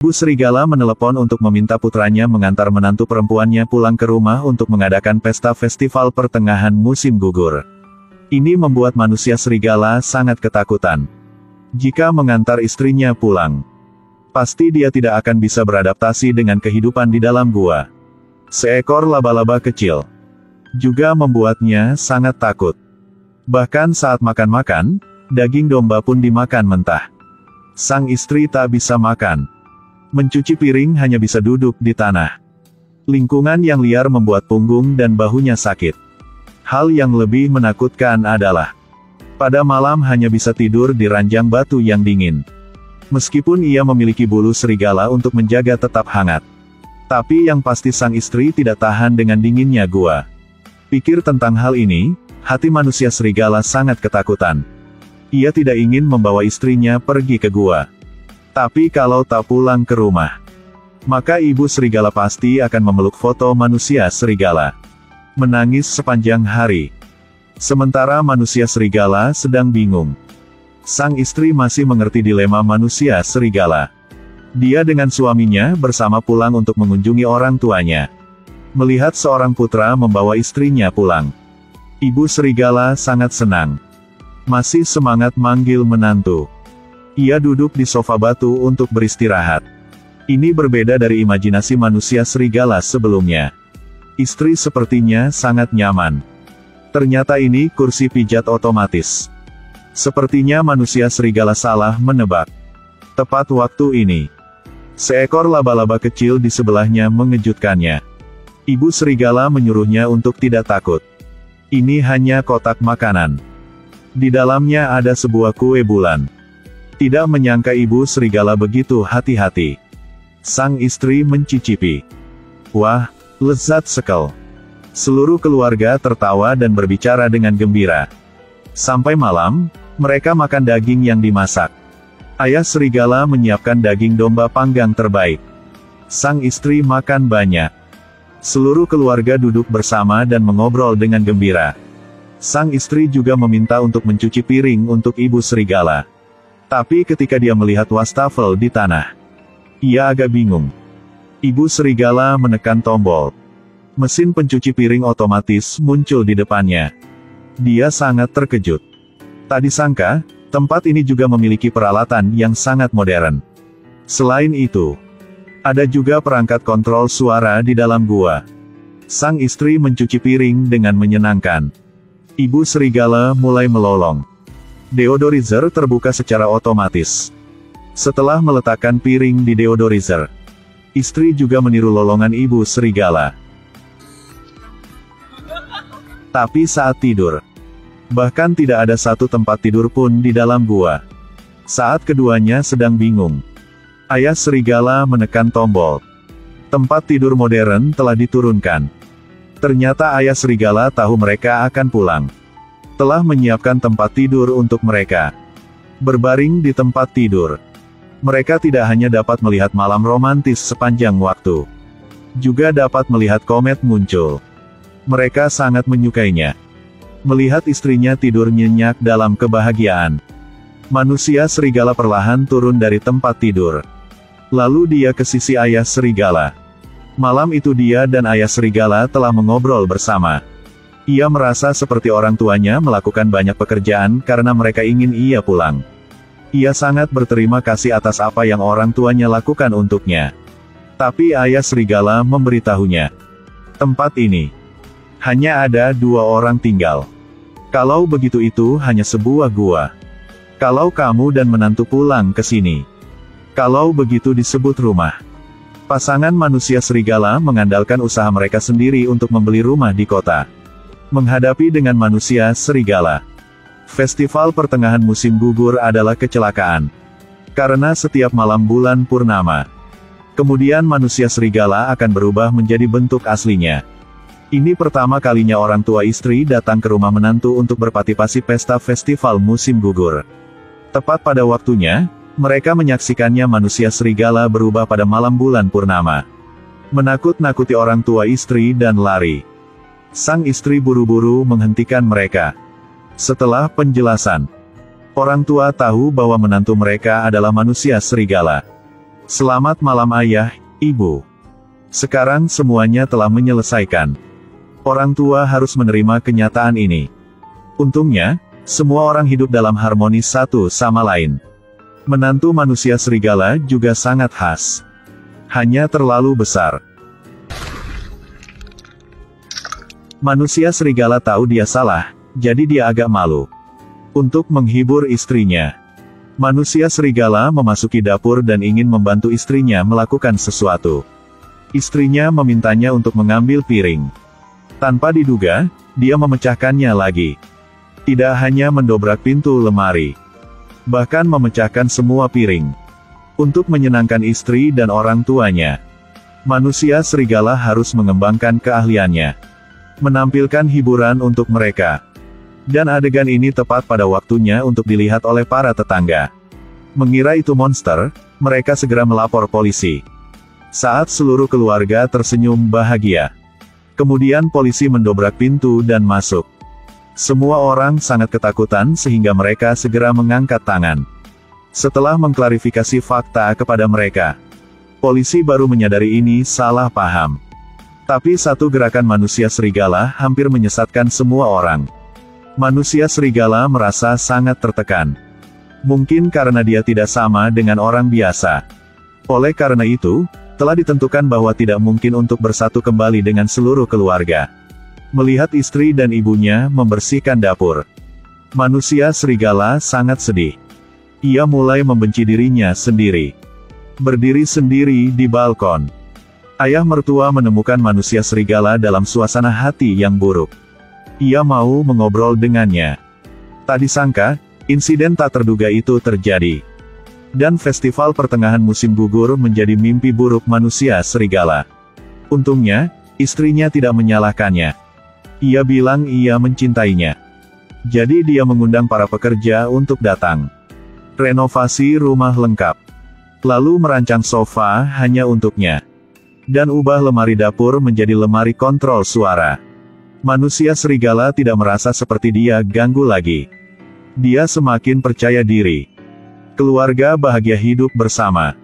Ibu serigala menelepon untuk meminta putranya mengantar menantu perempuannya pulang ke rumah untuk mengadakan pesta festival pertengahan musim gugur. Ini membuat manusia serigala sangat ketakutan. Jika mengantar istrinya pulang, pasti dia tidak akan bisa beradaptasi dengan kehidupan di dalam gua. Seekor laba-laba kecil juga membuatnya sangat takut. Bahkan saat makan-makan, daging domba pun dimakan mentah. Sang istri tak bisa makan. Mencuci piring hanya bisa duduk di tanah. Lingkungan yang liar membuat punggung dan bahunya sakit. Hal yang lebih menakutkan adalah, pada malam hanya bisa tidur di ranjang batu yang dingin. Meskipun ia memiliki bulu serigala untuk menjaga tetap hangat. Tapi yang pasti sang istri tidak tahan dengan dinginnya gua. Pikir tentang hal ini, hati manusia serigala sangat ketakutan. Ia tidak ingin membawa istrinya pergi ke gua. Tapi kalau tak pulang ke rumah, maka ibu serigala pasti akan memeluk foto manusia serigala, menangis sepanjang hari. Sementara manusia serigala sedang bingung. Sang istri masih mengerti dilema manusia serigala. Dia dengan suaminya bersama pulang untuk mengunjungi orang tuanya. Melihat seorang putra membawa istrinya pulang, ibu serigala sangat senang. Masih semangat manggil menantu. Ia duduk di sofa batu untuk beristirahat. Ini berbeda dari imajinasi manusia serigala sebelumnya. Istri sepertinya sangat nyaman. Ternyata ini kursi pijat otomatis. Sepertinya manusia serigala salah menebak. Tepat waktu ini, seekor laba-laba kecil di sebelahnya mengejutkannya. Ibu serigala menyuruhnya untuk tidak takut. Ini hanya kotak makanan. Di dalamnya ada sebuah kue bulan. Tidak menyangka ibu serigala begitu hati-hati. Sang istri mencicipi. Wah, lezat sekali. Seluruh keluarga tertawa dan berbicara dengan gembira. Sampai malam, mereka makan daging yang dimasak. Ayah serigala menyiapkan daging domba panggang terbaik. Sang istri makan banyak. Seluruh keluarga duduk bersama dan mengobrol dengan gembira. Sang istri juga meminta untuk mencuci piring untuk ibu serigala. Tapi ketika dia melihat wastafel di tanah, ia agak bingung. Ibu serigala menekan tombol. Mesin pencuci piring otomatis muncul di depannya. Dia sangat terkejut. Tak disangka, tempat ini juga memiliki peralatan yang sangat modern. Selain itu, ada juga perangkat kontrol suara di dalam gua. Sang istri mencuci piring dengan menyenangkan. Ibu serigala mulai melolong. Deodorizer terbuka secara otomatis. Setelah meletakkan piring di deodorizer, istri juga meniru lolongan ibu serigala. Tapi saat tidur, bahkan tidak ada satu tempat tidur pun di dalam gua. Saat keduanya sedang bingung, ayah serigala menekan tombol. Tempat tidur modern telah diturunkan. Ternyata ayah serigala tahu mereka akan pulang. Telah menyiapkan tempat tidur untuk mereka. Berbaring di tempat tidur, mereka tidak hanya dapat melihat malam romantis sepanjang waktu, juga dapat melihat komet muncul. Mereka sangat menyukainya. Melihat istrinya tidur nyenyak dalam kebahagiaan, manusia serigala perlahan turun dari tempat tidur. Lalu dia ke sisi ayah serigala. Malam itu dia dan ayah serigala telah mengobrol bersama. Ia merasa seperti orang tuanya melakukan banyak pekerjaan karena mereka ingin ia pulang. Ia sangat berterima kasih atas apa yang orang tuanya lakukan untuknya. Tapi ayah serigala memberitahunya, tempat ini hanya ada 2 orang tinggal. Kalau begitu itu hanya sebuah gua. Kalau kamu dan menantu pulang ke sini, kalau begitu disebut rumah. Pasangan manusia serigala mengandalkan usaha mereka sendiri untuk membeli rumah di kota. Menghadapi dengan manusia serigala, festival pertengahan musim gugur adalah kecelakaan. Karena setiap malam bulan purnama, kemudian manusia serigala akan berubah menjadi bentuk aslinya. Ini pertama kalinya orang tua istri datang ke rumah menantu untuk berpartisipasi pesta festival musim gugur. Tepat pada waktunya, mereka menyaksikannya manusia serigala berubah pada malam bulan purnama. Menakut-nakuti orang tua istri dan lari. Sang istri buru-buru menghentikan mereka. Setelah penjelasan, orang tua tahu bahwa menantu mereka adalah manusia serigala. Selamat malam ayah, ibu. Sekarang semuanya telah menyelesaikan. Orang tua harus menerima kenyataan ini. Untungnya, semua orang hidup dalam harmoni satu sama lain. Menantu manusia serigala juga sangat khas. Hanya terlalu besar. Manusia serigala tahu dia salah, jadi dia agak malu. Untuk menghibur istrinya, manusia serigala memasuki dapur dan ingin membantu istrinya melakukan sesuatu. Istrinya memintanya untuk mengambil piring. Tanpa diduga, dia memecahkannya lagi. Tidak hanya mendobrak pintu lemari, bahkan memecahkan semua piring. Untuk menyenangkan istri dan orang tuanya, manusia serigala harus mengembangkan keahliannya, menampilkan hiburan untuk mereka. Dan adegan ini tepat pada waktunya untuk dilihat oleh para tetangga. Mengira itu monster, mereka segera melapor polisi. Saat seluruh keluarga tersenyum bahagia, kemudian polisi mendobrak pintu dan masuk. Semua orang sangat ketakutan sehingga mereka segera mengangkat tangan. Setelah mengklarifikasi fakta kepada mereka, polisi baru menyadari ini salah paham. Tapi satu gerakan manusia serigala hampir menyesatkan semua orang. Manusia serigala merasa sangat tertekan. Mungkin karena dia tidak sama dengan orang biasa. Oleh karena itu, telah ditentukan bahwa tidak mungkin untuk bersatu kembali dengan seluruh keluarga. Melihat istri dan ibunya membersihkan dapur, manusia serigala sangat sedih. Ia mulai membenci dirinya sendiri. Berdiri sendiri di balkon, ayah mertua menemukan manusia serigala dalam suasana hati yang buruk. Ia mau mengobrol dengannya. Tak disangka, insiden tak terduga itu terjadi. Dan festival pertengahan musim gugur menjadi mimpi buruk manusia serigala. Untungnya, istrinya tidak menyalahkannya. Ia bilang ia mencintainya. Jadi dia mengundang para pekerja untuk datang. Renovasi rumah lengkap. Lalu merancang sofa hanya untuknya. Dan ubah lemari dapur menjadi lemari kontrol suara. Manusia serigala tidak merasa seperti dia ganggu lagi. Dia semakin percaya diri. Keluarga bahagia hidup bersama.